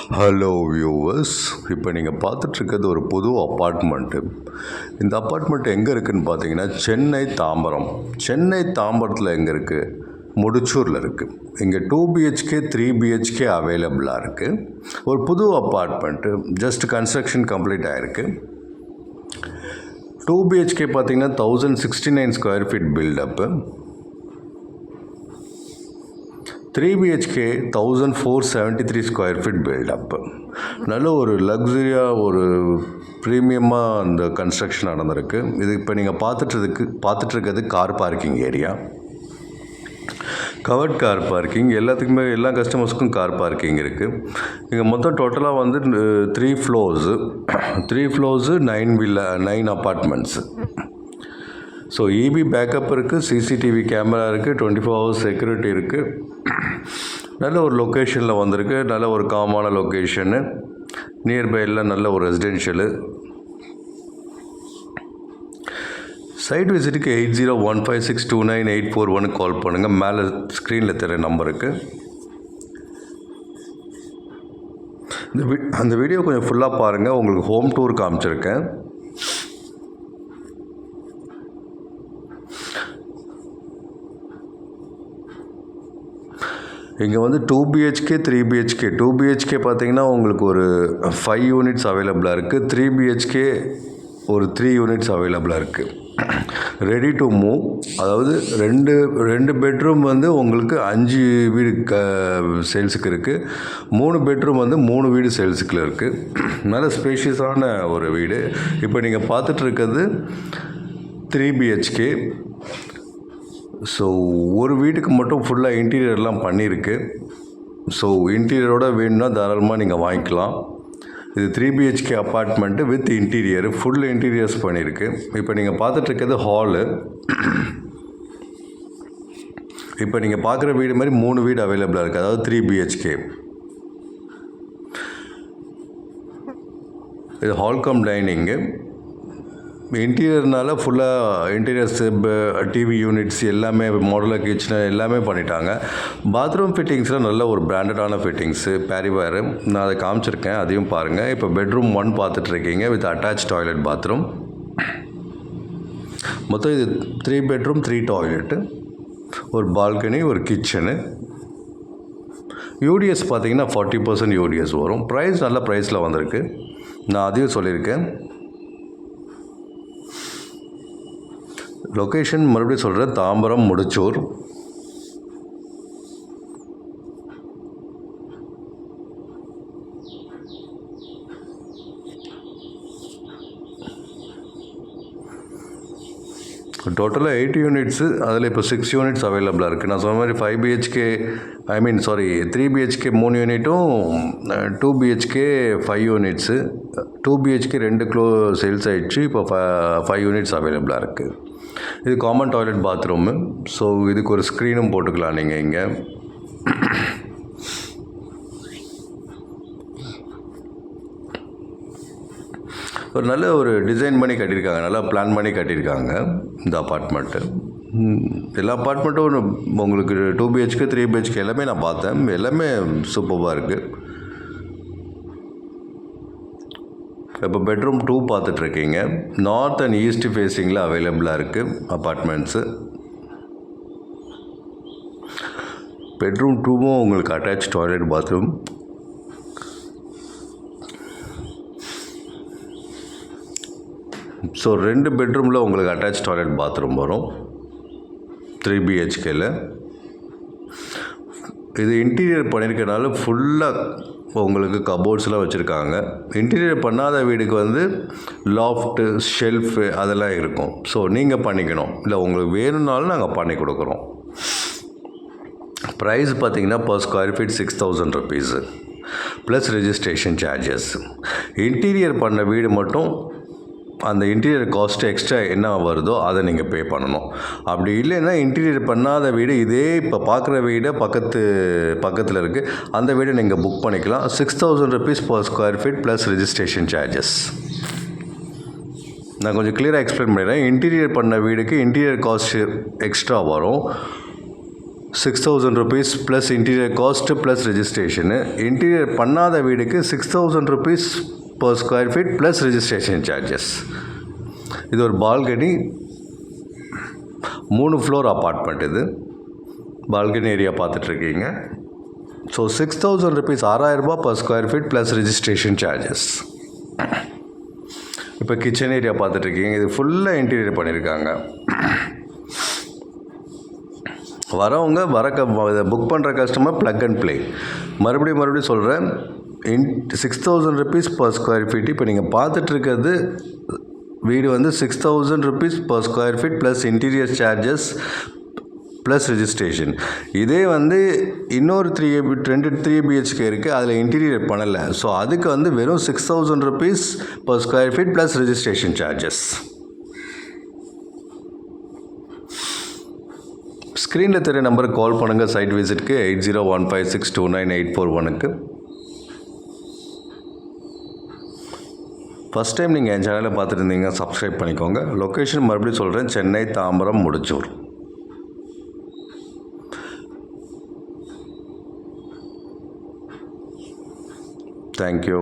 Hello viewers, இப்போ நீங்கள் பார்த்துட்ருக்கிறது ஒரு புது அப்பார்ட்மெண்ட்டு. இந்த அப்பார்ட்மெண்ட் எங்கே இருக்குதுன்னு பார்த்தீங்கன்னா சென்னை தாம்பரம். சென்னை தாம்பரத்தில் எங்கே இருக்குது? முடிச்சூரில் இருக்குது. இங்கே 2 BHK 3 BHK அவைலபிளாக இருக்குது. ஒரு புது அப்பார்ட்மெண்ட்டு, ஜஸ்ட் கன்ஸ்ட்ரக்ஷன் கம்ப்ளீட் ஆகிருக்கு. 2 BHK பார்த்தீங்கன்னா 1069 square feet built up. 3 BHK 1473 square feet built up. நல்ல ஒரு லக்ஸரியாக ஒரு ப்ரீமியமாக அந்த கன்ஸ்ட்ரக்ஷன் நடந்திருக்கு. இது இப்போ நீங்கள் பார்த்துட்ருக்கிறது car parking area. Covered car parking, எல்லாத்துக்குமே எல்லா கஸ்டமர்ஸுக்கும் கார் பார்க்கிங் இருக்குது. இங்கே மொத்தம் டோட்டலாக வந்து 3 floors 9 apartments. So EB backup இருக்குது, சிசிடிவி கேமரா இருக்குது, 24 ஹவர்ஸ் செக்யூரிட்டி இருக்குது. நல்ல ஒரு லொக்கேஷனில் வந்திருக்கு. நல்ல ஒரு காமான லொக்கேஷனு. நியர்பையில் நல்ல ஒரு ரெசிடென்ஷியலு. சைட் விசிட்டுக்கு 8015629841 கால் பண்ணுங்கள். மேலே ஸ்க்ரீனில் தெரிய நம்பருக்கு. அந்த வீடியோ கொஞ்சம் ஃபுல்லாக பாருங்கள். உங்களுக்கு ஹோம் டூர் காமிச்சிருக்கேன். இங்கே வந்து 2 BHK 3 BHK 2 BHK பார்த்தீங்கன்னா உங்களுக்கு ஒரு 5 யூனிட்ஸ் அவைலபிளாக இருக்குது. 3 BHK ஒரு 3 யூனிட்ஸ் அவைலபிளாக இருக்குது. Ready to move. அதாவது ரெண்டு பெட்ரூம் வந்து உங்களுக்கு 5 வீடு சேல்ஸுக்கு இருக்குது. 3 பெட்ரூம் வந்து 3 வீடு சேல்ஸுக்கு இருக்குது. நல்ல ஸ்பேஷியஸான ஒரு வீடு. இப்போ நீங்கள் பார்த்துட்டு இருக்கிறது 3 BHK. ஸோ ஒரு வீட்டுக்கு மட்டும் ஃபுல்லாக இன்டீரியர்லாம் பண்ணியிருக்கு. ஸோ இன்டீரியரோடு வேணும்னா தாராளமாக நீங்கள் வாங்கிக்கலாம். இது 3 BHK apartment with interior, full interiors பண்ணியிருக்கு. இப்போ நீங்கள் பார்த்துட்ருக்கிறது ஹாலு. இப்போ நீங்கள் பார்க்குற வீடு மாதிரி 3 வீடு அவைலபிளாக இருக்குது. அதாவது 3 BHK. இது ஹால் கம் டைனிங்கு. இன்டீரியர்னால ஃபுல்லாக இன்டீரியர்ஸு, டிவி யூனிட்ஸ் எல்லாமே, மாடுலர் கிச்சன் எல்லாமே பண்ணிட்டாங்க. பாத்ரூம் ஃபிட்டிங்ஸ்லாம் நல்ல ஒரு பிராண்டடான ஃபிட்டிங்ஸு, பேரிவேரு. நான் அதை காமிச்சிருக்கேன், அதையும் பாருங்கள். இப்போ பெட்ரூம் 1 பார்த்துட்ருக்கீங்க வித் அட்டாச் டாய்லெட் பாத்ரூம். மொத்தம் இது 3 பெட்ரூம் 3 டாய்லெட்டு, ஒரு பால்கனி, ஒரு கிச்சனு. யூடிஎஸ் பார்த்தீங்கன்னா 40% யூடிஎஸ் வரும். ப்ரைஸ் நல்ல ப்ரைஸில் வந்திருக்கு. நான் அதையும் சொல்லியிருக்கேன். லொக்கேஷன் மறுபடியும் சொல்கிறேன், தாம்பரம், முடிச்சூர். டோட்டலாக 8 யூனிட்ஸு. அதில் இப்போ 6 யூனிட்ஸ் அவைலபிளாக இருக்குது. நான் சொன்ன மாதிரி 5 BHK 3 BHK 3 யூனிட்டும், 2 BHK 5 units. 2 BHK 2 sales ஆகிடுச்சு. இப்போ 5 யூனிட்ஸ் அவைலபிளாக இருக்குது. இது காமன் டாய்லெட் பாத்ரூமு. ஸோ இதுக்கு ஒரு ஸ்க்ரீனும் போட்டுக்கலாம் நீங்கள் இங்கே. ஒரு நல்ல ஒரு டிசைன் பண்ணி கட்டியிருக்காங்க, நல்லா பிளான் பண்ணி கட்டியிருக்காங்க இந்த அப்பார்ட்மெண்ட்டு. எல்லா அப்பார்ட்மெண்ட்டும் உங்களுக்கு 2 BHK 3 BHK எல்லாமே நான் பார்த்தேன். எல்லாமே சூப்பராக இருக்குது. இப்போ பெட்ரூம் 2 பார்த்துட்ருக்கீங்க. நார்த் அண்ட் ஈஸ்ட் ஃபேஸிங்கில் அவைலபிளாக இருக்குது அப்பார்ட்மெண்ட்ஸு. பெட்ரூம் 2வும் உங்களுக்கு அட்டாச் டாய்லெட் பாத்ரூம். ஸோ 2 பெட்ரூமில் உங்களுக்கு அட்டாச் டாய்லெட் பாத்ரூம் வரும் 3 BHKல. இது இன்டீரியர் பண்ணியிருக்கனால ஃபுல்லாக உங்களுக்கு கபோர்ட்ஸ்லாம் வச்சுருக்காங்க. இன்டீரியர் பண்ணாத வீடுக்கு வந்து லாஃப்ட்டு, ஷெல்ஃபு அதெல்லாம் இருக்கும். ஸோ நீங்கள் பண்ணிக்கணும், இல்லை உங்களுக்கு வேணும்னாலும் நாங்கள் பண்ணி கொடுக்குறோம். ப்ரைஸ் பார்த்திங்கன்னா per square feet 6000 rupees plus registration charges. Interior பண்ண வீடு மட்டும் அந்த இன்டீரியர் காஸ்ட்டு எக்ஸ்ட்ரா என்ன வருதோ அதை நீங்கள் பே பண்ணணும். அப்படி இல்லைன்னா இன்டீரியர் பண்ணாத வீடு, இதே இப்போ பார்க்குற வீடு பக்கத்தில் இருக்குது, அந்த வீடை நீங்கள் புக் பண்ணிக்கலாம். 6000 rupees per square feet plus registration charges. நான் கொஞ்சம் கிளியராக எக்ஸ்பிளைன் பண்ணிடுறேன். இன்டீரியர் பண்ண வீடுக்கு இன்டீரியர் காஸ்ட் எக்ஸ்ட்ரா வரும். 6,000 rupees plus interior cost plus registration. இன்டீரியர் பண்ணாத வீடுக்கு 6,000 rupees per square feet plus registration charges. இது ஒரு பால்கனி, 3 ஃப்ளோர் அப்பார்ட்மெண்ட். இது பால்கனி ஏரியா பார்த்துட்ருக்கீங்க. ஸோ 6,000 rupees 6,000 ரூபா per square feet plus registration charges. இப்போ கிச்சன் ஏரியா பார்த்துட்ருக்கீங்க. இது ஃபுல்லாக இன்டீரியர் பண்ணியிருக்காங்க. வரவங்க புக் பண்ணுற கஸ்டமர் ப்ளக் அண்ட் ப்ளே. மறுபடியும் சொல்கிறேன், 6,000 rupees per ஸ்கொயர் ஃபீட். இப்போ நீங்கள் பார்த்துட்ருக்கிறது வீடு வந்து 6,000 rupees per square feet plus interior charges plus registration. இதே வந்து இன்னொரு 3 BHK இருக்குது, அதில் இன்டீரியர் பண்ணலை. ஸோ அதுக்கு வந்து வெறும் 6,000 rupees per square feet plus registration charges. ஸ்க்ரீனில் தெரிய நம்பருக்கு கால் பண்ணுங்கள். சைட் விசிட்க்கு 8015629841க்கு. ஃபஸ்ட் டைம் நீங்கள் என் சேனலை பார்த்துட்டு இருந்தீங்க, சப்ஸ்கிரைப் பண்ணிக்கோங்க. லொக்கேஷன் மறுபடியும் சொல்கிறேன், சென்னை, தாம்பரம், முடிச்சூர். தேங்க்யூ.